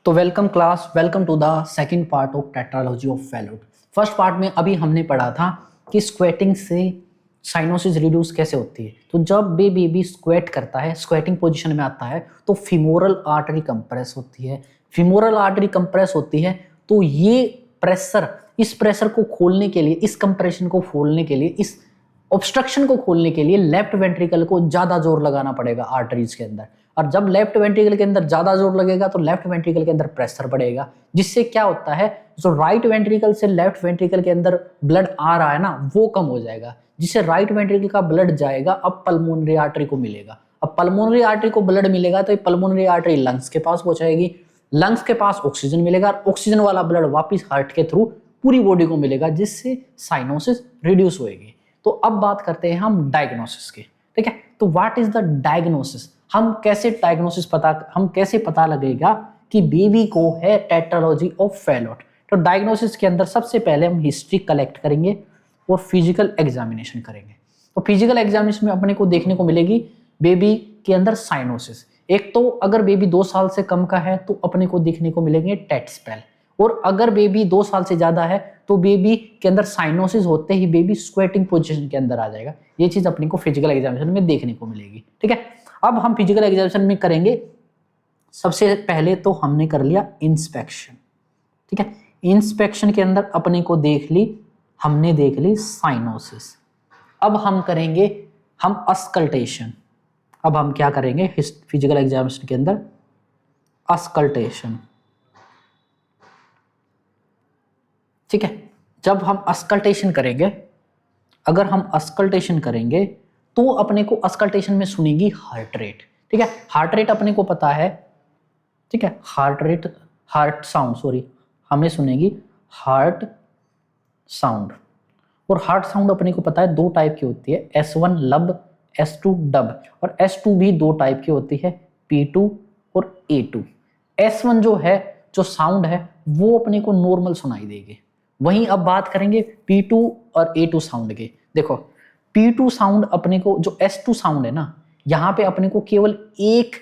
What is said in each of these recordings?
तो welcome class, welcome to the second part of tetralogy of Fallot. First part में अभी हमने पढ़ा था कि स्क्वेटिंग से साइनोसिस रिड्यूस कैसे होती है। तो जब बेबी स्क्वेट करता है, स्क्वेटिंग पोजीशन में आता है, तो फीमोरल आर्टरी कंप्रेस होती है। फीमोरल आर्टरी कंप्रेस होती है तो ये प्रेशर, इस प्रेशर को खोलने के लिए, इस कंप्रेशन को खोलने के लिए, इस ऑब्स्ट्रक्शन को खोलने के लिए लेफ्ट वेंट्रिकल को ज्यादा जोर लगाना पड़ेगा आर्टरीज के अंदर। और जब लेफ्ट वेंट्रिकल के अंदर ज्यादा जोर लगेगा तो लेफ्ट वेंट्रिकल के अंदर प्रेशर बढ़ेगा, जिससे क्या होता है, जो राइट वेंट्रिकल से लेफ्ट वेंट्रिकल के अंदर ब्लड आ रहा है ना, वो कम हो जाएगा, जिससे राइट वेंट्रिकल का ब्लड जाएगा, अब पल्मोनरी आर्टरी को मिलेगा। अब पल्मोनरी आर्टरी को ब्लड मिलेगा तो ये पल्मोनरी आर्टरी लंग्स के पास पहुंचाएगी, लंग्स के पास ऑक्सीजन मिलेगा और ऑक्सीजन वाला ब्लड वापस हार्ट के थ्रू पूरी बॉडी को मिलेगा, जिससे साइनोसिस रिड्यूस होएगी। तो अब बात करते हैं हम डायग्नोसिस की, ठीक है। तो व्हाट इज द डायग्नोसिस, हम कैसे पता लगेगा कि बेबी को है टेट्रालॉजी ऑफ फैलोड। तो डायग्नोसिस के अंदर सबसे पहले हम हिस्ट्री कलेक्ट करेंगे और फिजिकल एग्जामिनेशन करेंगे। तो फिजिकल एग्जामिनेशन में अपने को देखने को मिलेगी बेबी के अंदर साइनोसिस। एक तो अगर बेबी 2 साल से कम का है तो अपने को देखने को मिलेंगे टेट स्पेल, और अगर बेबी 2 साल से ज्यादा है तो बेबी के अंदर साइनोसिस होते ही बेबी स्क्वेटिंग पोजीशन के अंदर आ जाएगा। ये चीज अपने को फिजिकल एग्जामिनेशन में देखने को मिलेगी, ठीक है। अब हम फिजिकल एग्जामिनेशन में करेंगे, सबसे पहले तो हमने कर लिया इंस्पेक्शन, ठीक है। इंस्पेक्शन के अंदर अपने को हमने देख ली साइनोसिस। अब हम करेंगे अस्कल्टेशन। अब हम क्या करेंगे फिजिकल एग्जामिनेशन के अंदर, अस्कल्टेशन, ठीक है। जब हम अस्कल्टेशन करेंगे, अगर हम अस्कल्टेशन करेंगे तो अपने को अस्कल्टेशन में सुनेगी हार्ट रेट, ठीक है। हार्ट रेट अपने को पता है, ठीक है। हार्ट साउंड हमें सुनेगी हार्ट साउंड, और हार्ट साउंड अपने को पता है 2 टाइप की होती है, S1 लब, S2 डब, और S2 भी 2 टाइप की होती है, P2 और A2। S1 जो साउंड है वो अपने को नॉर्मल सुनाई देगी। वहीं अब बात करेंगे P2 और A2 साउंड की। देखो P2 साउंड अपने को, जो S2 साउंड है ना, यहाँ पे अपने को केवल एक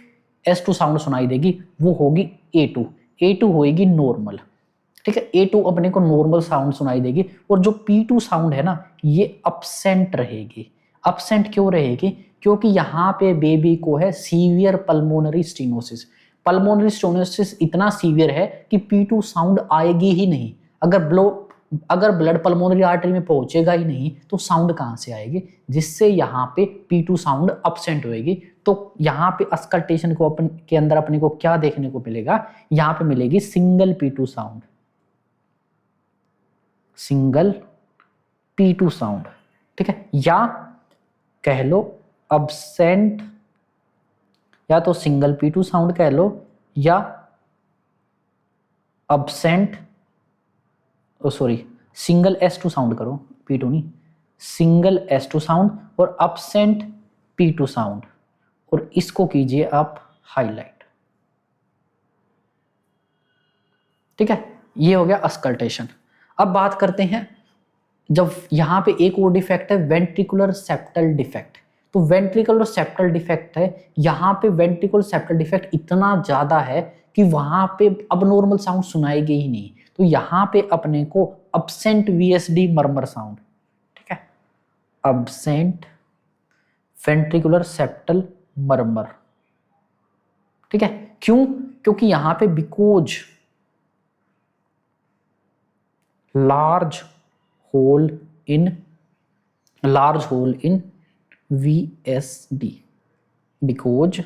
S2 साउंड सुनाई देगी, वो होगी A2 होएगी नॉर्मल, ठीक है। A2 अपने को नॉर्मल साउंड सुनाई देगी, और जो P2 साउंड है ना, ये अपसेंट रहेगी। अपसेंट क्यों रहेगी? क्योंकि यहाँ पे बेबी को है severe pulmonary stenosis. Pulmonary stenosis इतना सीवियर है कि P2 साउंड आएगी ही नहीं। अगर ब्लड पल्मोनरी आर्टरी में पहुंचेगा ही नहीं तो साउंड कहां से आएगी, जिससे यहाँ पे P2 साउंड अपसेंट होएगी। तो यहाँ पे अस्कल्टेशन के अंदर अपने को क्या देखने को मिलेगा, यहाँ पे मिलेगी single P2 sound, single P2 sound, ठीक है। या कह लो अब्सेंट, या तो सिंगल P2 साउंड कह लो, या अब्सेंट, सिंगल S2 साउंड करो, P2 नहीं, सिंगल S2 साउंड और अब्सेंट P2 साउंड, और इसको कीजिए आप हाईलाइट, ठीक है। ये हो गया अस्कल्टेशन। अब बात करते हैं, जब यहाँ पे एक और डिफेक्ट है वेंट्रिकुलर सेप्टल डिफेक्ट। तो वेंट्रिकुलर सेप्टल डिफेक्ट है, यहाँ पे वेंट्रिकुलर सेप्टल डिफेक्ट इतना ज्यादा है कि वहां पे अबनॉर्मल साउंड सुनाएगी ही नहीं। तो यहाँ पे अपने को अब्सेंट VSD मर्मर साउंड, ठीक है, अब्सेंट वेंट्रिकुलर सेप्टल मर्मर, ठीक है। क्यों? क्योंकि यहाँ पे because large whole in VSD, because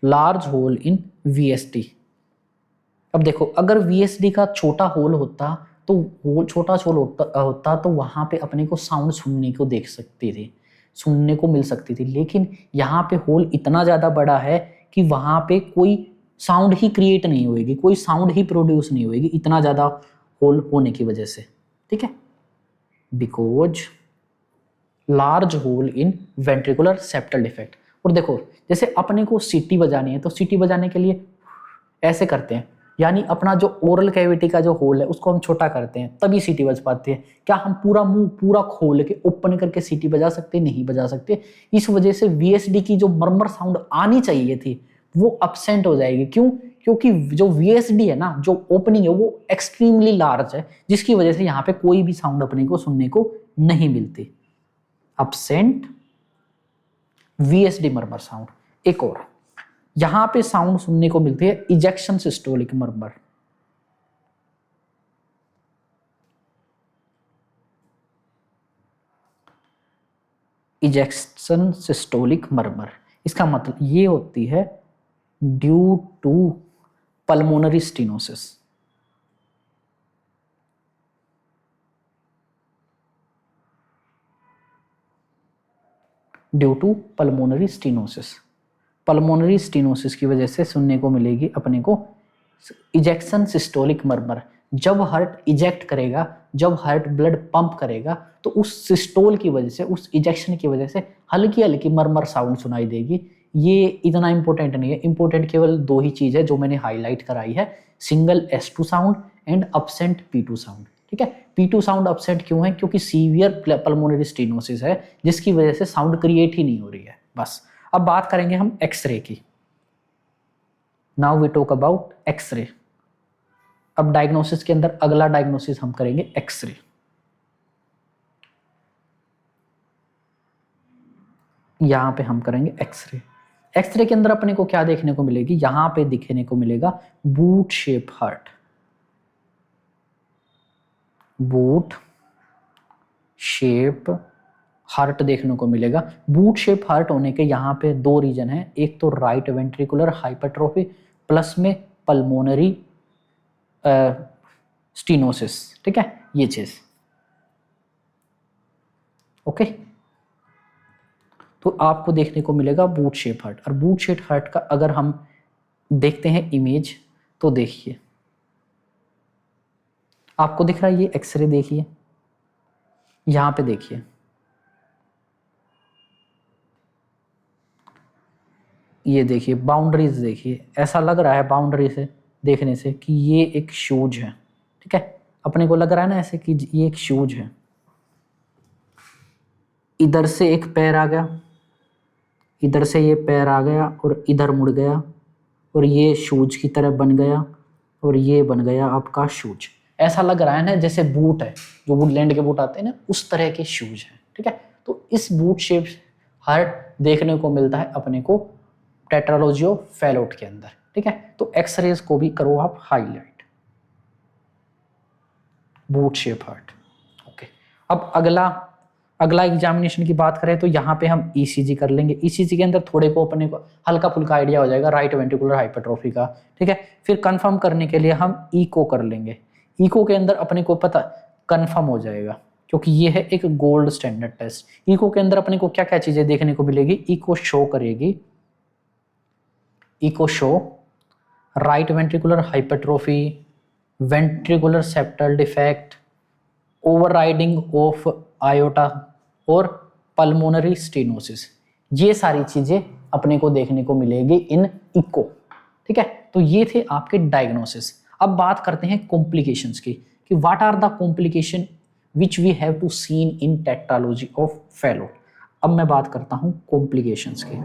large whole in VSD। अब देखो, अगर VSD का छोटा होल होता तो वो छोटा होल होता तो वहां पे अपने को साउंड सुनने को मिल सकती थी, लेकिन यहाँ पे होल इतना ज्यादा बड़ा है कि वहां पे कोई साउंड ही क्रिएट नहीं होएगी, कोई साउंड ही प्रोड्यूस नहीं होएगी, इतना ज्यादा होल होने की वजह से, ठीक है। Because large whole in ventricular septal defect. और देखो, जैसे अपने को सीटी बजानी है तो सीटी बजाने के लिए ऐसे करते हैं, यानी अपना जो ओरल कैविटी का जो होल है उसको हम छोटा करते हैं, तभी सीटी बज पाती है। क्या हम पूरा मुंह पूरा खोल के ओपन करके सीटी बजा सकते? नहीं बजा सकते। इस वजह से VSD की जो मर्मर साउंड आनी चाहिए थी वो अपसेंट हो जाएगी। क्यों? क्योंकि जो VSD है ना, जो ओपनिंग है वो एक्सट्रीमली लार्ज है, जिसकी वजह से यहाँ पे कोई भी साउंड अपने को सुनने को नहीं मिलती। Absent VSD murmur sound. एक और यहां पे साउंड सुनने को मिलती है ejection systolic murmur. Ejection systolic murmur, इसका मतलब ये होती है due to pulmonary stenosis. Due to pulmonary stenosis, pulmonary stenosis की वजह से सुनने को मिलेगी अपने को इजेक्शन सिस्टोलिक मर्मर। जब हार्ट इजेक्ट करेगा, जब हार्ट ब्लड पंप करेगा, तो उस सिस्टोल की वजह से, उस इजेक्शन की वजह से हल्की हल्की मर्मर साउंड सुनाई देगी। ये इतना इंपॉर्टेंट नहीं है, इंपॉर्टेंट केवल दो ही चीज है जो मैंने हाईलाइट कराई है, single S2 sound and absent P2 sound. ठीक है, P2 साउंड अब्सेंट क्यों है? क्योंकि सीवियर पल्मोनरी स्टेनोसिस है, जिसकी वजह से साउंड क्रिएट ही नहीं हो रही है। बस अब बात करेंगे हम एक्सरे की। Now we talk about x-ray. अब डायग्नोसिस के अंदर अगला डायग्नोसिस हम करेंगे एक्सरे। यहां पे हम करेंगे एक्सरे। एक्सरे के अंदर अपने को क्या देखने को मिलेगी? यहां पे दिखने को मिलेगा boot shape heart. Boot shape heart देखने को मिलेगा। बूट शेप हार्ट होने के यहाँ पे दो रीजन है, एक तो राइट वेंट्रिकुलर हाइपरट्रोफी प्लस में पल्मोनरी स्टीनोसिस। ठीक है, ये चीज ओके। तो आपको देखने को मिलेगा बूट शेप हार्ट। और बूट शेप हार्ट का अगर हम देखते हैं इमेज, तो देखिए आपको दिख रहा है ये एक्सरे, देखिए यहां पे देखिए, ये देखिए बाउंड्रीज देखिए, ऐसा लग रहा है बाउंड्री से देखने से कि ये एक शूज है। ठीक है, अपने को लग रहा है ना ऐसे कि ये एक शूज है। इधर से एक पैर आ गया, इधर से ये पैर आ गया और इधर मुड़ गया, और ये शूज की तरह बन गया, और ये बन गया आपका शूज। ऐसा लग रहा है ना जैसे बूट है, जो वुडलैंड के बूट आते हैं ना, उस तरह के शूज हैं। ठीक है, तो इस बूट शेप हार्ट देखने को मिलता है अपने को टेट्रालॉजी ऑफ फैलोट के अंदर। ठीक है, तो एक्सरेज को भी करो आप highlight, boot shape heart. Okay, अब अगला एग्जामिनेशन की बात करें तो यहाँ पे हम ईसीजी कर लेंगे। ईसीजी के अंदर थोड़े को अपने को हल्का फुल्का आइडिया हो जाएगा राइट वेंट्रिकुलर हाइपरट्रोफी का। ठीक है, फिर कंफर्म करने के लिए हम इको कर लेंगे। इको के अंदर अपने को पता कंफर्म हो जाएगा, क्योंकि ये है एक गोल्ड स्टैंडर्ड टेस्ट। इको के अंदर अपने को क्या क्या चीजें देखने को मिलेगी? इको शो करेगी, echo show right ventricular hypertrophy, ventricular septal defect, overriding of aorta और पल्मोनरी स्टेनोसिस। ये सारी चीजें अपने को देखने को मिलेगी इन इको। ठीक है, तो ये थे आपके डायग्नोसिस। अब बात करते हैं कॉम्प्लिकेशंस की, कि what are the complication which we have to seen in tetralogy of Fallot. अब मैं बात करता हूं कॉम्प्लिकेशंस की।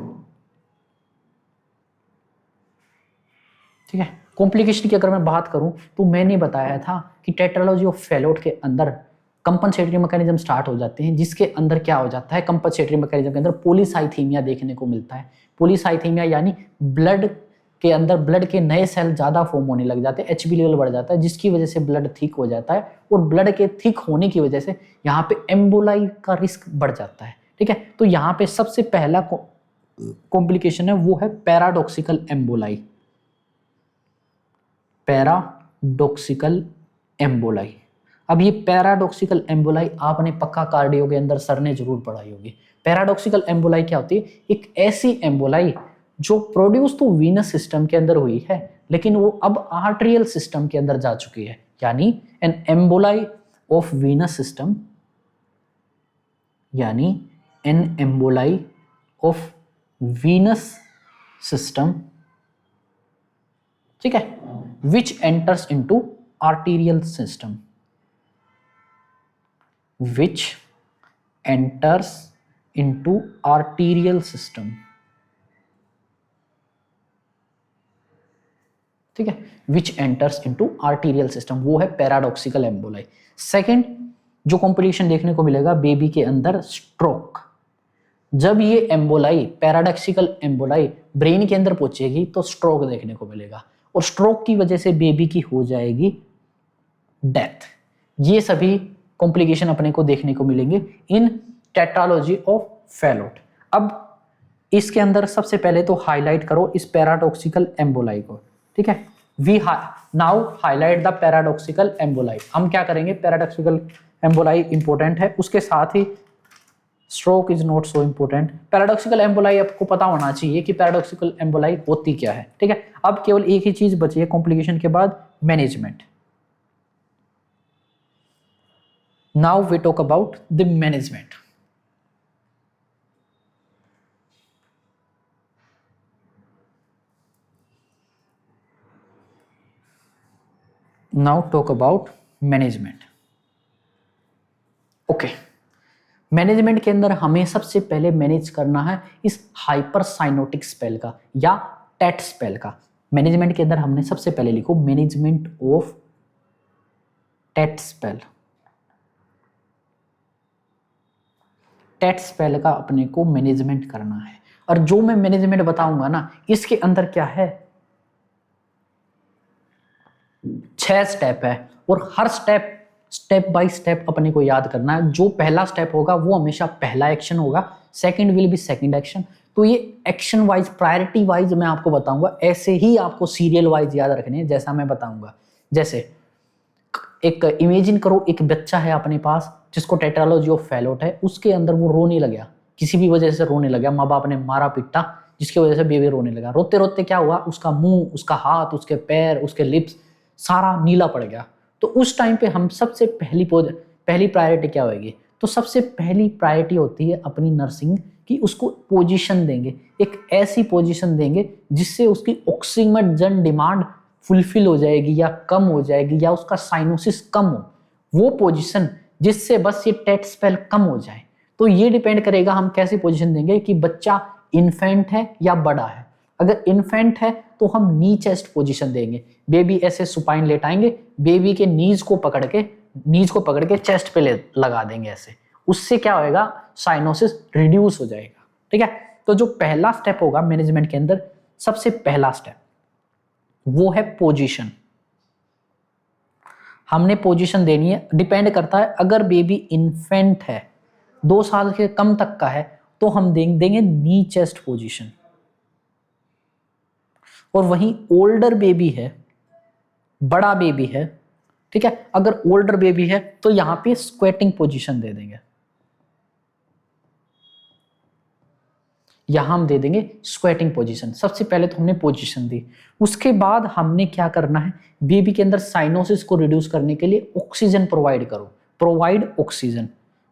ठीक है, कॉम्प्लिकेशन की अगर मैं बात करूं तो मैंने बताया था कि टेट्रालॉजी ऑफ फैलोट के अंदर कंपनसेटरी मैकेनिज्म स्टार्ट हो जाते हैं, जिसके अंदर क्या हो जाता है, कंपनसेटरी मैकेनिज्म के अंदर पॉलीसाइथीमिया देखने को मिलता है। पॉलीसाइथीमिया यानी ब्लड के अंदर ब्लड के नए सेल ज्यादा फॉर्म होने लग जाते हैं, HB लेवल बढ़ जाता है, जिसकी वजह से ब्लड थिक हो जाता है, और ब्लड के थिक होने की वजह से यहाँ पे एम्बोलाई का रिस्क बढ़ जाता है। ठीक है, तो यहाँ पे सबसे पहला कॉम्प्लिकेशन है वो है पैराडॉक्सिकल एम्बोलाई। Paradoxical emboli. अब ये पैराडॉक्सिकल एम्बोलाई आपने पक्का कार्डियो के अंदर सर ने जरूर पढ़ाई होगी। पैराडॉक्सिकल एम्बोलाई क्या होती है? एक ऐसी एम्बोलाई जो प्रोड्यूस तो वीनस सिस्टम के अंदर हुई है, लेकिन वो अब आर्टरियल सिस्टम के अंदर जा चुकी है, यानी an emboli of venous system, यानी an emboli of venous system. ठीक है, which enters into arterial system, which enters into arterial system। ठीक है, which enters into arterial system, वो है पैराडॉक्सिकल एम्बोलाई। सेकंड जो कॉम्प्लिकेशन देखने को मिलेगा बेबी के अंदर, स्ट्रोक। जब ये एम्बोलाई, पैराडॉक्सिकल एम्बोलाई ब्रेन के अंदर पहुंचेगी तो स्ट्रोक देखने को मिलेगा, और स्ट्रोक की वजह से बेबी की हो जाएगी डेथ। ये सभी कॉम्प्लिकेशन अपने को देखने को मिलेंगे इन टेट्रालॉजी ऑफ फैलोट। अब इसके अंदर सबसे पहले तो हाईलाइट करो इस पैराडॉक्सिकल एम्बोलाई को, ठीक है। We now highlight the paradoxical emboli. हम क्या करेंगे, पैराडॉक्सिकल एम्बोलाई इंपॉर्टेंट है, उसके साथ ही stroke is not so important. Paradoxical emboli आपको पता होना चाहिए कि पैराडॉक्सिकल एम्बोलाई होती क्या है, ठीक है। अब केवल एक ही चीज बची है कॉम्प्लिकेशन के बाद, management. Now we talk about the management. Now talk about management. Okay, management के अंदर हमें सबसे पहले मैनेज करना है इस हाइपरसाइनोटिक स्पेल का या टेट स्पेल का। मैनेजमेंट के अंदर हमने सबसे पहले लिखो management of tet spell. Tet spell का अपने को मैनेजमेंट करना है, और जो मैं मैनेजमेंट बताऊंगा ना, इसके अंदर क्या है, 6 स्टेप है, और हर स्टेप बाय स्टेप अपने को याद करना है। जो पहला स्टेप होगा वो हमेशा पहला एक्शन होगा, second will be second action. तो ये एक्शन वाइज, प्रायोरिटी वाइज मैं आपको बताऊंगा, ऐसे ही आपको सीरियल वाइज याद रखने हैं जैसा मैं बताऊंगा। जैसे एक इमेजिन करो, एक बच्चा है अपने पास जिसको टेट्रालॉजी ऑफ फैलोट है, उसके अंदर वो रोने लगा, किसी भी वजह से रोने लगा, माँ बाप ने मारा पीटा जिसकी वजह से बेबी रोने लगा। रोते रोते क्या हुआ, उसका मुंह, उसका हाथ, उसके पैर, उसके लिप्स सारा नीला पड़ गया। तो उस टाइम पे हम सबसे पहली प्रायोरिटी क्या होगी, तो सबसे पहली प्रायोरिटी होती है अपनी नर्सिंग की, उसको पोजीशन देंगे, एक ऐसी पोजीशन देंगे जिससे उसकी ऑक्सीजन डिमांड फुलफिल हो जाएगी या कम हो जाएगी, या उसका साइनोसिस कम हो, वो पोजीशन जिससे बस ये टेट स्पेल कम हो जाए। तो ये डिपेंड करेगा हम कैसी पोजीशन देंगे कि बच्चा इन्फेंट है या बड़ा है। अगर इन्फेंट है तो हम नी चेस्ट पोजीशन देंगे, बेबी ऐसे सुपाइन लेटाएंगे, बेबी के नीज को पकड़ के चेस्ट पे लगा देंगे ऐसे, उससे क्या होएगा, साइनोसिस रिड्यूस हो जाएगा, ठीक है। तो जो पहला स्टेप होगा मैनेजमेंट के अंदर, सबसे पहला स्टेप वो है पोजीशन। हमने पोजीशन देनी है, डिपेंड करता है, अगर बेबी इन्फेंट है 2 साल के कम तक का है तो हम देंगे नी चेस्ट पोजीशन, और वहीं ओल्डर बेबी है, बड़ा बेबी है, ठीक है, अगर ओल्डर बेबी है तो यहां पे स्क्वेटिंग पोजीशन दे देंगे, यहां हम दे देंगे स्क्वेटिंग पोजीशन। सबसे पहले तो हमने पोजीशन दी, उसके बाद हमने क्या करना है, बेबी के अंदर साइनोसिस को रिड्यूस करने के लिए ऑक्सीजन प्रोवाइड करो, प्रोवाइड ऑक्सीजन,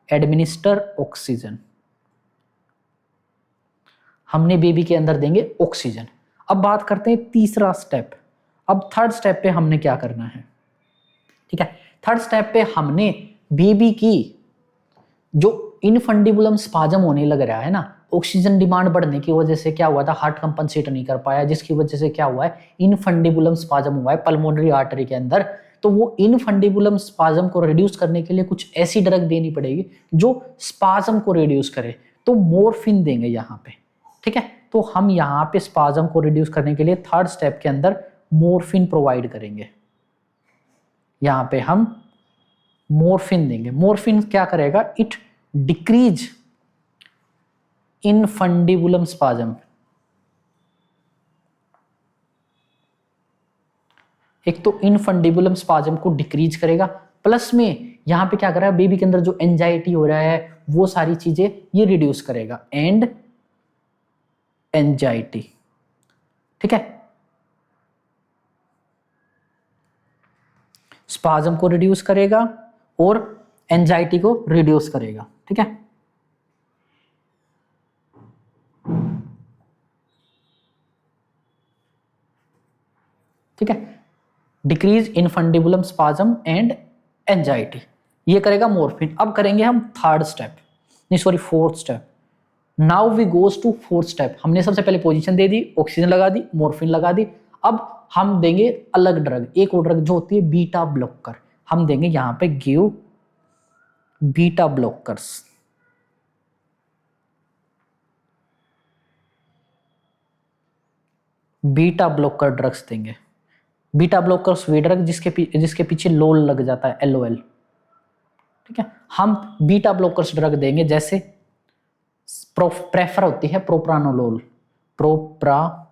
एडमिनिस्टर ऑक्सीजन, हमने बेबी के अंदर देंगे ऑक्सीजन। अब बात करते हैं तीसरा स्टेप। अब थर्ड स्टेप पे हमने क्या करना है, ठीक है। थर्ड स्टेप पे हमने बेबी की जो इनफंडिबुलम स्पाजम होने लग रहा है ना, ऑक्सीजन डिमांड बढ़ने की वजह से क्या हुआ था, हार्ट कंपनसेट नहीं कर पाया, जिसकी वजह से क्या हुआ है, इनफंडिबुलम स्पाजम हुआ है पल्मोनरी आर्टरी के अंदर। तो वो इनफंडिबुलम स्पाजम को रिड्यूस करने के लिए कुछ ऐसी ड्रग देनी पड़ेगी जो स्पाजम को रिड्यूस करे, तो मोर्फिन देंगे यहाँ पे, ठीक है। तो हम यहाँ पे स्पाजम को रिड्यूस करने के लिए थर्ड स्टेप के अंदर मोर्फिन प्रोवाइड करेंगे, यहाँ पे हम मोर्फिन देंगे। मोर्फिन क्या करेगा, इट डिक्रीज इनफंडिबुलम स्पाजम, एक तो इनफंडिबुलम स्पाजम को डिक्रीज करेगा, प्लस में यहां पे क्या कर रहा है, बेबी के अंदर जो एंजाइटी हो रहा है वो सारी चीजें ये रिड्यूस करेगा, एंड एंजाइटी, ठीक है, स्पाजम को रिड्यूस करेगा और एंजाइटी को रिड्यूस करेगा, ठीक है। ठीक है, decrease infundibulum spasm and anxiety, ये करेगा मोर्फिन। अब करेंगे हम थर्ड स्टेप, नहीं sorry fourth step. Now we goes to fourth step. हमने सबसे पहले पोजीशन दे दी, ऑक्सीजन लगा दी, मोर्फिन लगा दी। अब हम देंगे अलग ड्रग, एक और ड्रग जो होती है बीटा ब्लॉकर, हम देंगे यहाँ पे give beta blockers. Beta blocker drugs देंगे। बीटा ब्लॉकर्स वे ड्रग जिसके पीछे लोल लग जाता है, LOL, ठीक है। हम बीटा ब्लॉकर्स ड्रग देंगे, जैसे प्रेफर होती है प्रोप्रानोलोल, प्रोप्रानोलोल,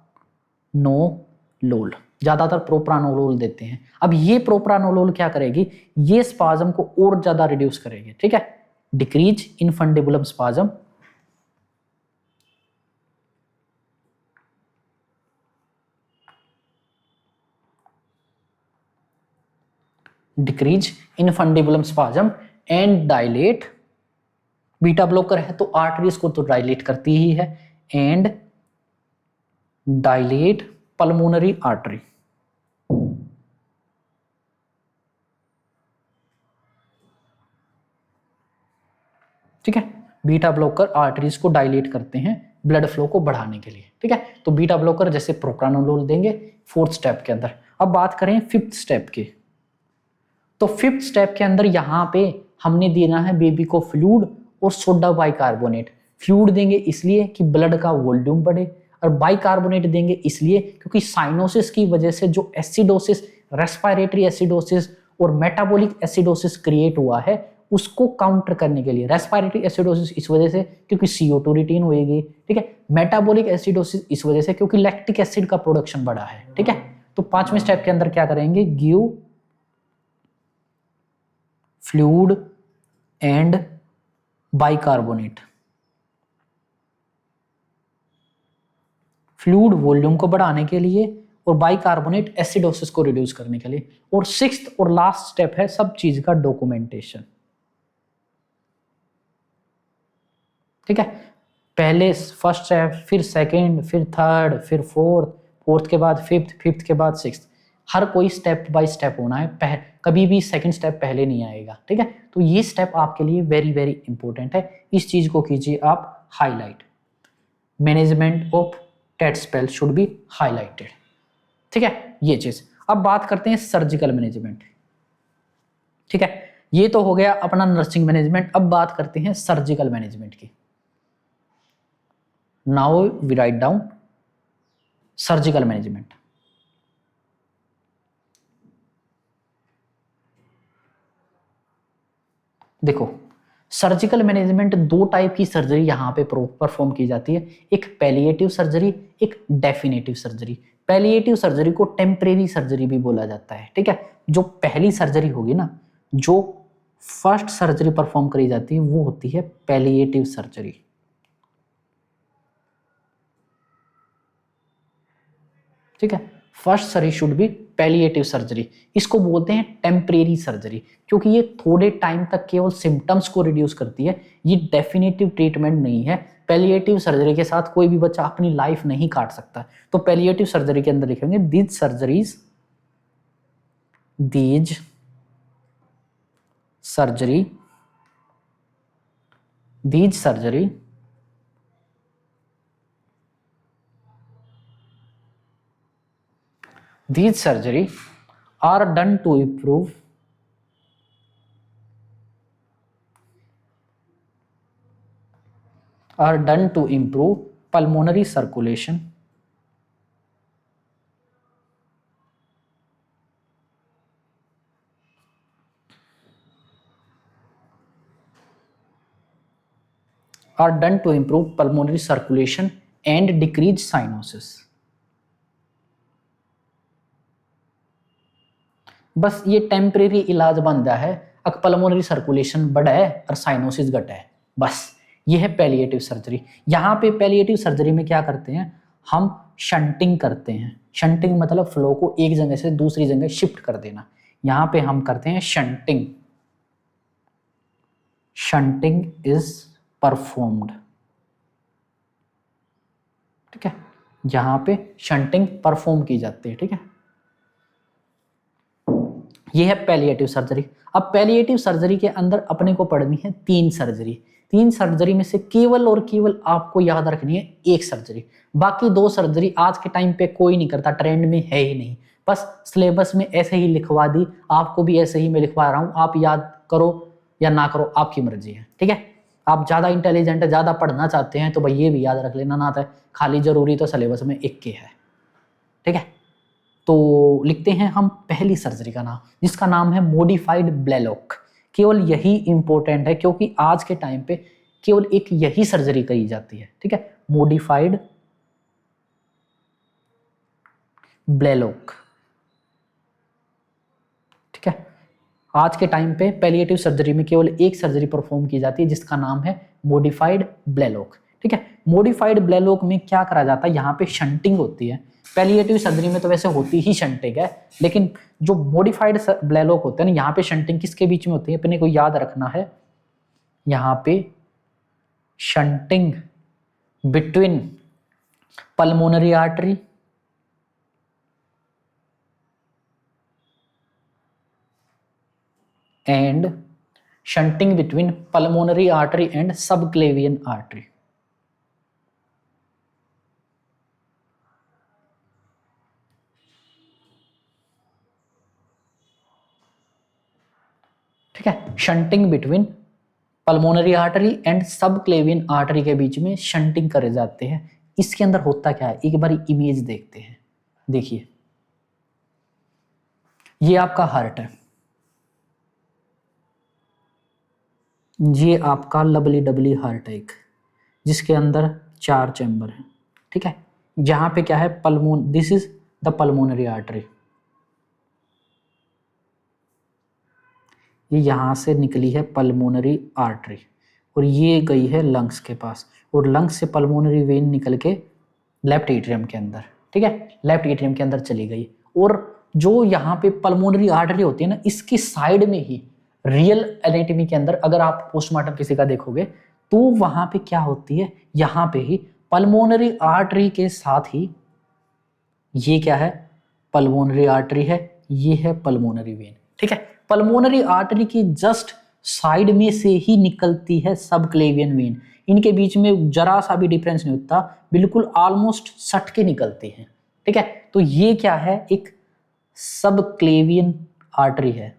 ज्यादातर प्रोप्रानोलोल देते हैं। अब ये प्रोप्रानोलोल क्या करेगी, ये स्पाज्म को और ज्यादा रिड्यूस करेगी, ठीक है, decrease infundibulum spasm, decrease infundibulum spasm and dilate, beta blocker है तो आर्टरीज को तो डायलेट करती ही है, एंड डायलेट पल्मोनरी आर्टरी, ठीक है। बीटा ब्लॉकर आर्टरीज को डायलेट करते हैं ब्लड फ्लो को बढ़ाने के लिए, ठीक है। तो बीटा ब्लॉकर जैसे प्रोप्रानोलोल देंगे 4th स्टेप के अंदर। अब बात करें 5th स्टेप की, तो 5th स्टेप के अंदर यहां पे हमने देना है बेबी को फ्लूइड और सोडा बाइकार्बोनेट। फ्लूइड देंगे इसलिए कि ब्लड का वॉल्यूम बढ़े, और बाइकार्बोनेट देंगे इसलिए क्योंकि साइनोसिस की वजह से जो एसिडोसिस, रेस्पिरेटरी एसिडोसिस और मेटाबॉलिक एसिडोसिस क्रिएट हुआ है उसको काउंटर करने के लिए। रेस्पिरेटरी एसिडोसिस इस वजह से क्योंकि CO2 रिटेन होएगी, ठीक है। मेटाबॉलिक एसिडोसिस इस वजह से क्योंकि लैक्टिक एसिड का प्रोडक्शन बढ़ा है, ठीक है। तो 5वें स्टेप के अंदर क्या करेंगे, give fluid and bicarbonate, fluid volume को बढ़ाने के लिए और बाइकार्बोनेट एसिडोसिस को रिड्यूस करने के लिए। और 6th और लास्ट स्टेप है सब चीज का डॉक्यूमेंटेशन, ठीक है। पहले 1st स्टेप, फिर 2nd, फिर 3rd, फिर 4th के बाद 5th के बाद 6th, हर कोई स्टेप बाय स्टेप होना है, कभी भी 2nd स्टेप पहले नहीं आएगा, ठीक है। तो ये स्टेप आपके लिए वेरी वेरी इंपॉर्टेंट है, इस चीज को कीजिए आप highlight. Management of tet spell should be highlighted, ठीक है, ये चीज। अब बात करते हैं सर्जिकल मैनेजमेंट, ठीक है। ये तो हो गया अपना नर्सिंग मैनेजमेंट। अब बात करते हैं सर्जिकल मैनेजमेंट की। Now we write down surgical management. देखो, सर्जिकल मैनेजमेंट 2 टाइप की सर्जरी यहां पे परफॉर्म की जाती है, एक पैलिएटिव सर्जरी, एक डेफिनेटिव सर्जरी। पैलिएटिव सर्जरी को टेम्परेरी सर्जरी भी बोला जाता है, ठीक है। जो पहली सर्जरी होगी ना, जो फर्स्ट सर्जरी परफॉर्म करी जाती है वो होती है पैलिएटिव सर्जरी, ठीक है। First surgery should be palliative surgery. इसको बोलते हैं टेम्परेरी सर्जरी क्योंकि ये थोड़े टाइम तक केवल सिम्टम्स को रिड्यूस करती है, ये डेफिनेटिव ट्रीटमेंट नहीं है। पैलिएटिव सर्जरी के साथ कोई भी बच्चा अपनी लाइफ नहीं काट सकता। तो पैलिएटिव सर्जरी के अंदर लिखेंगे these surgery are done to improve pulmonary circulation and decrease cyanosis। बस ये टेम्परेरी इलाज बन गया है, अगर पल्मोनरी सर्कुलेशन बढ़ा है और साइनोसिस घटा है, बस ये है पैलिएटिव सर्जरी। यहाँ पे पैलिएटिव सर्जरी में क्या करते हैं, हम शंटिंग करते हैं। शंटिंग मतलब फ्लो को एक जगह से दूसरी जगह शिफ्ट कर देना। यहाँ पे हम करते हैं शंटिंग। शंटिंग इज परफॉर्म्ड, ठीक है। यहाँ पे शंटिंग परफॉर्म की जाती है, ठीक है। ये है पैलिएटिव सर्जरी। अब पैलिएटिव सर्जरी के अंदर अपने को पढ़नी है 3 सर्जरी। 3 सर्जरी में से केवल और केवल आपको याद रखनी है एक सर्जरी, बाकी 2 सर्जरी आज के टाइम पे कोई नहीं करता, ट्रेंड में है ही नहीं, बस सिलेबस में ऐसे ही लिखवा दी, आपको भी ऐसे ही मैं लिखवा रहा हूँ, आप याद करो या ना करो आपकी मर्जी है, ठीक है। आप ज़्यादा इंटेलिजेंट है, ज़्यादा पढ़ना चाहते हैं तो भाई ये भी याद रख लेना, ना था खाली जरूरी तो सिलेबस में एक के है, ठीक है। तो लिखते हैं हम पहली सर्जरी का नाम, जिसका नाम है मॉडिफाइड ब्लेलोक। केवल यही इंपॉर्टेंट है क्योंकि आज के टाइम पे केवल एक यही सर्जरी करी जाती है, ठीक है, मॉडिफाइड ब्लेलोक, ठीक है। आज के टाइम पे पैलिएटिव सर्जरी में केवल एक सर्जरी परफॉर्म की जाती है जिसका नाम है मॉडिफाइड ब्लेलोक, ठीक है। मॉडिफाइड ब्लेलोक में क्या करा जाता है, यहाँ पे शंटिंग होती है। पैलिएटिव सर्जरी में तो वैसे होती ही शंटिंग है, लेकिन जो मॉडिफाइड ब्लेलोक होता है ना, यहाँ पे शंटिंग किसके बीच में होती है अपने को याद रखना है, यहाँ पे shunting between pulmonary artery and shunting between pulmonary artery and subclavian artery, ठीक है। Shunting between pulmonary artery and subclavian artery के बीच में शंटिंग करे जाते हैं। इसके अंदर होता क्या है, एक बार इमेज देखते हैं। देखिए ये आपका हार्ट है, ये आपका लबली डबली हार्ट है एक, जिसके अंदर 4 चैम्बर है, ठीक है। जहां पे क्या है this is the pulmonary artery, ये यहां से निकली है पल्मोनरी आर्टरी और ये गई है लंग्स के पास, और लंग्स से पल्मोनरी वेन निकल के लेफ्ट एट्रियम के अंदर, ठीक है, लेफ्ट एट्रियम के अंदर चली गई। और जो यहाँ पे पल्मोनरी आर्टरी होती है ना, इसकी साइड में ही रियल एनाटॉमी के अंदर अगर आप पोस्टमार्टम किसी का देखोगे तो वहां पे क्या होती है, यहाँ पे ही पल्मोनरी आर्टरी के साथ ही ये क्या है, पल्मोनरी आर्टरी है, ये है पल्मोनरी वेन, ठीक है। पल्मोनरी आर्टरी की जस्ट साइड में से ही निकलती है सबक्लेवियन वेन, इनके बीच में जरा सा भी डिफरेंस नहीं होता, बिल्कुल ऑलमोस्ट सट के निकलती है, ठीक है। तो ये क्या है, एक सबक्लेवियन आर्टरी है,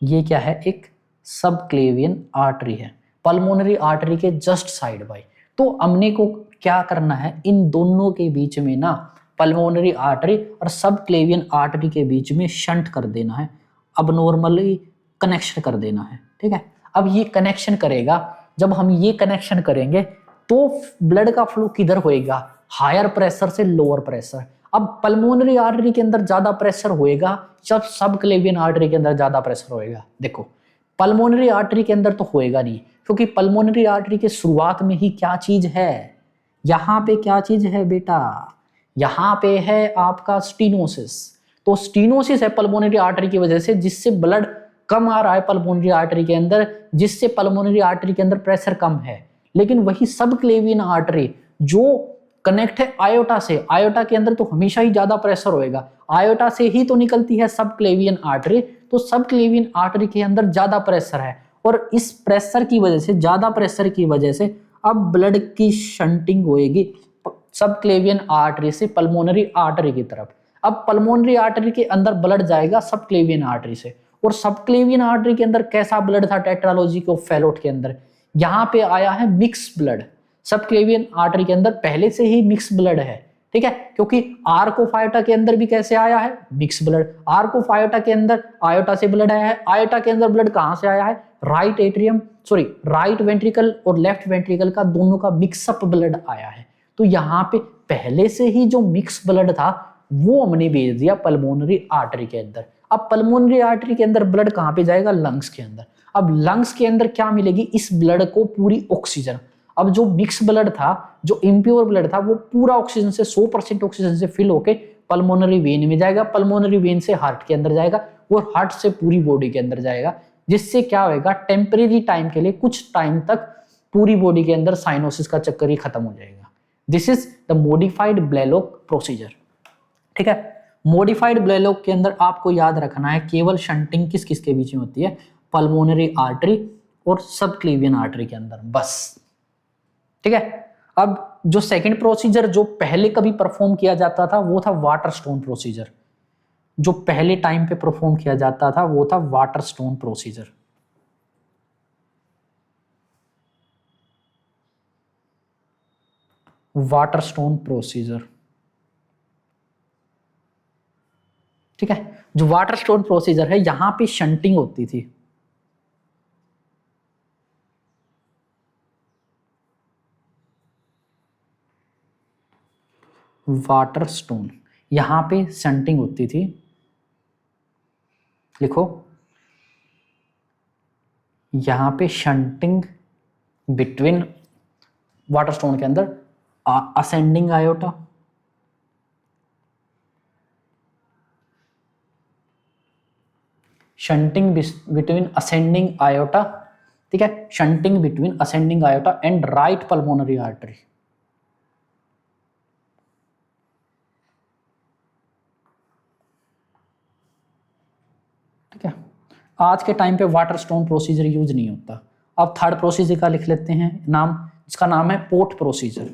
ये क्या है, एक सबक्लेवियन आर्टरी है, पल्मोनरी आर्टरी के जस्ट साइड बाय। तो हमने को क्या करना है, इन दोनों के बीच में ना पल्मोनरी आर्टरी और सबक्लेवियन आर्टरी के बीच में शंट कर देना है, अब नॉर्मली कनेक्शन कर देना है, ठीक है। अब ये कनेक्शन करेगा, जब हम ये कनेक्शन करेंगे तो ब्लड का फ्लो किधर होएगा, हायर प्रेशर से लोअर प्रेशर। अब पल्मोनरी आर्टरी के अंदर ज्यादा प्रेशर होएगा जब सबक्लेवियन आर्टरी के अंदर ज्यादा प्रेशर होएगा। देखो पल्मोनरी आर्टरी के अंदर तो होएगा नहीं, क्योंकि पल्मोनरी आर्टरी के शुरुआत में ही क्या चीज है, यहाँ पे क्या चीज है बेटा, यहाँ पे है आपका स्टीनोसिस। तो स्टीनोसिस है पल्मोनरी आर्टरी की वजह से, जिससे ब्लड कम आ रहा है पल्मोनरी आर्टरी के अंदर, जिससे पल्मोनरी आर्टरी के अंदर प्रेशर कम है। लेकिन वही सबक्लेवियन आर्टरी जो कनेक्ट है आयोटा से, आयोटा के अंदर तो हमेशा ही ज्यादा प्रेशर होएगा, आयोटा से ही तो निकलती है सबक्लेवियन आर्टरी, तो सबक्लेवियन आर्टरी के अंदर ज्यादा प्रेशर है, और इस प्रेशर की वजह से, ज्यादा प्रेशर की वजह से अब ब्लड की शंटिंग होएगी सबक्लेवियन आर्टरी से पल्मोनरी आर्टरी की तरफ। अब पल्मोनरी आर्टरी के अंदर ब्लड जाएगा सबक्लेवियन आर्टरी से, और सबक्लेवियन आर्टरी के अंदर कैसा ब्लड था टेट्रालॉजी ऑफ फैलोट के अंदर, यहाँ पे आया है मिक्स ब्लड। सबक्लेवियन आर्टरी के अंदर पहले से ही मिक्स ब्लड है, ठीक है, क्योंकि आर्क ऑफ आयोटा के अंदर भी कैसे आया है, mix blood. Arc of iota के अंदर आयोटा से ब्लड आया है, आयोटा के अंदर ब्लड कहां से आया है, राइट वेंट्रिकल और लेफ्ट वेंट्रिकल का दोनों का मिक्सअप ब्लड आया है। तो यहाँ पे पहले से ही जो मिक्स ब्लड था वो हमने भेज दिया पल्मोनरी आर्टरी के अंदर। अब पल्मोनरी आर्टरी के अंदर ब्लड कहां पे जाएगा, लंग्स के अंदर। अब लंग्स के अंदर क्या मिलेगी, इस ब्लड को पूरी ऑक्सीजन। अब जो मिक्स ब्लड था, जो इम्प्योर ब्लड था, वो पूरा ऑक्सीजन से 100% ऑक्सीजन से फिल होके पल्मोनरी वेन में जाएगा, पल्मोनरी वेन से हार्ट के अंदर जाएगा, और हार्ट से पूरी बॉडी के अंदर जाएगा, जिससे क्या होगा, टेम्परेरी टाइम के लिए, कुछ टाइम तक पूरी बॉडी के अंदर साइनोसिस का चक्कर ही खत्म हो जाएगा। This is the modified Blalock procedure, ठीक है। मॉडिफाइड ब्लेलोक के अंदर आपको याद रखना है केवल शंटिंग किस किस के बीच में होती है, पल्मोनरी आर्टरी और सब क्लीवियन आर्टरी के अंदर, बस। ठीक है, अब जो सेकंड प्रोसीजर जो पहले कभी परफॉर्म किया जाता था वो था वाटर स्टोन प्रोसीजर। जो पहले टाइम पे परफॉर्म किया जाता था वो था water stone procedure. Water stone procedure, ठीक है। जो वाटर स्टोन प्रोसीजर है यहां पे शंटिंग होती थी। वाटर स्टोन, यहां पे शंटिंग होती थी, लिखो यहां पे शंटिंग बिटवीन वाटर स्टोन के अंदर ascending iota, shunting between ascending iota, ठीक है, shunting between ascending iota and right pulmonary artery. ठीक है, आज के टाइम पे वाटर स्टोन प्रोसीजर यूज नहीं होता। अब थर्ड प्रोसीजर का लिख लेते हैं नाम, इसका नाम है पोर्ट प्रोसीजर।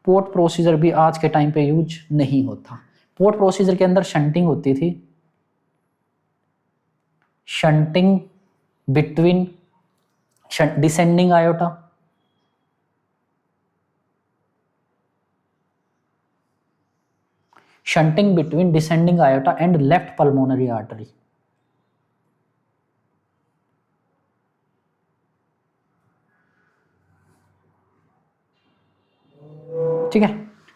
पोर्ट प्रोसीजर भी आज के टाइम पे यूज नहीं होता। पोर्ट प्रोसीजर के अंदर शंटिंग होती थी, shunting between descending iota, shunting between descending iota and left pulmonary artery. ठीक है,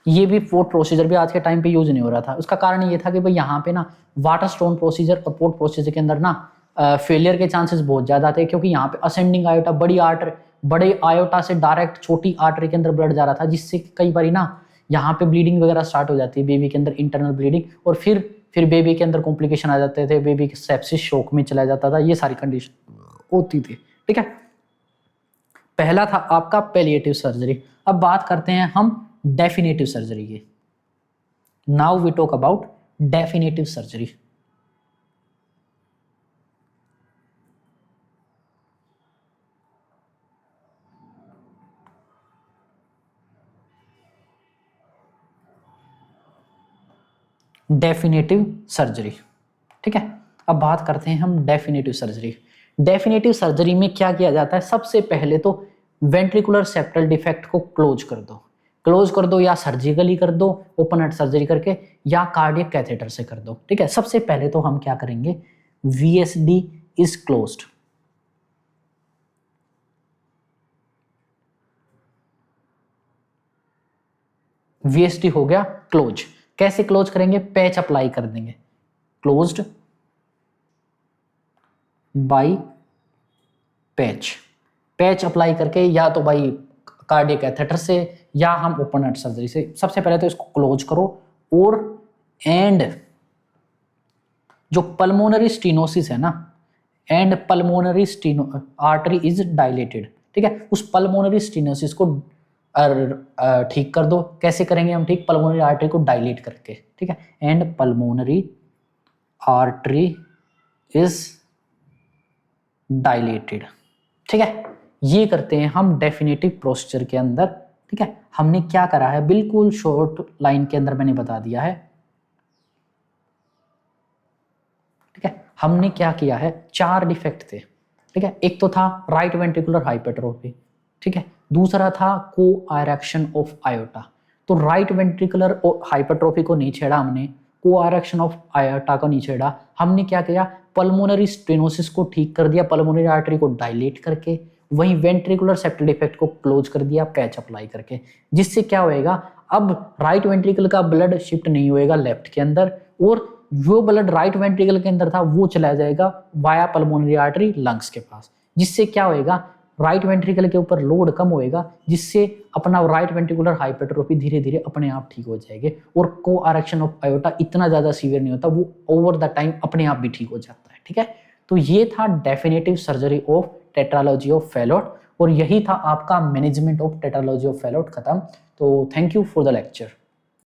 ये भी पोर्ट प्रोसीजर भी आज के टाइम पे यूज नहीं हो रहा था। उसका कारण ये था कि भाई यहाँ पे ना वाटर स्टोन प्रोसीजर और पोर्ट प्रोसीजर के अंदर ना फेलियर के चांसेस बहुत ज्यादा थे, क्योंकि यहाँ पे असेंडिंग आयोटा बड़े आयोटा से डायरेक्ट छोटी आर्टरी के अंदर ब्लड जा रहा था, जिससे कई बार ना यहाँ पे ब्लीडिंग वगैरह स्टार्ट हो जाती है बेबी के अंदर, इंटरनल ब्लीडिंग, और फिर बेबी के अंदर कॉम्प्लिकेशन आ जाते थे, बेबी सेप्सिस शॉक में चला जाता था, ये सारी कंडीशन होती थी। ठीक है, पहला था आपका पैलिएटिव सर्जरी। अब बात करते हैं हम डेफिनेटिव सर्जरी की। Now we talk about definitive surgery. Definitive surgery, ठीक है। अब बात करते हैं हम डेफिनेटिव सर्जरी। डेफिनेटिव सर्जरी में क्या किया जाता है, सबसे पहले तो वेंट्रिकुलर सेप्टल डिफेक्ट को क्लोज कर दो, या सर्जिकली कर दो ओपन हार्ट सर्जरी करके, या कार्डियक कैथेटर से कर दो। ठीक है, सबसे पहले तो हम क्या करेंगे, VSD इज क्लोज्ड। VSD हो गया क्लोज। कैसे क्लोज करेंगे, पैच अप्लाई कर देंगे, क्लोज्ड बाय पैच अप्लाई करके, या तो बाई कार्डियक कैथेटर से या हम ओपन हार्ट सर्जरी से। सबसे पहले तो इसको क्लोज करो, और एंड जो पल्मोनरी स्टीनोसिस है ना, and pulmonary artery is dilated. ठीक है, उस पल्मोनरी स्टीनोसिस को ठीक कर दो। कैसे करेंगे हम ठीक, पल्मोनरी आर्टरी को डायलेट करके। ठीक है, and pulmonary artery is dilated. ठीक है, ये करते हैं हम डेफिनेटिव प्रोसीजर के अंदर। ठीक है, हमने क्या करा है, बिल्कुल शॉर्ट लाइन के अंदर मैंने बता दिया है। ठीक है, हमने क्या किया है, 4 डिफेक्ट थे। ठीक है, एक तो था राइट वेंट्रिकुलर हाइपरट्रोफी, ठीक है, दूसरा था कोआरेक्शन ऑफ आयोटा। तो राइट वेंट्रिकुलर हाइपरट्रोफी को नहीं छेड़ा हमने, कोआरेक्शन ऑफ आयोटा को नहीं छेड़ा, हमने क्या किया, पल्मोनरी स्टेनोसिस को ठीक कर दिया, पल्मोनरी आर्टरी को डायलेट करके, वहीं वेंट्रिकुलर सेप्टल डिफेक्ट को क्लोज कर दिया पैच अप्लाई करके। जिससे क्या होएगा, अब राइट वेंट्रिकल का ब्लड शिफ्ट नहीं होएगा लेफ्ट के अंदर, और जो ब्लड राइट वेंट्रिकल के अंदर था वो चला जाएगा वाया पल्मोनरी आर्टरी लंग्स के पास। जिससे क्या होएगा, राइट वेंट्रिकल के ऊपर लोड कम होएगा, जिससे अपना राइट वेंट्रिकुलर हाइपरट्रोफी धीरे धीरे अपने आप ठीक हो जाएगी, और कोआरेक्शन ऑफ आयोटा इतना ज्यादा सीवियर नहीं होता, वो ओवर द टाइम अपने आप भी ठीक हो जाता है। ठीक है, तो ये था definitive surgery of tetralogy of Fallot, और यही था आपका management of tetralogy of Fallot खत्म। तो thank you for the lecture.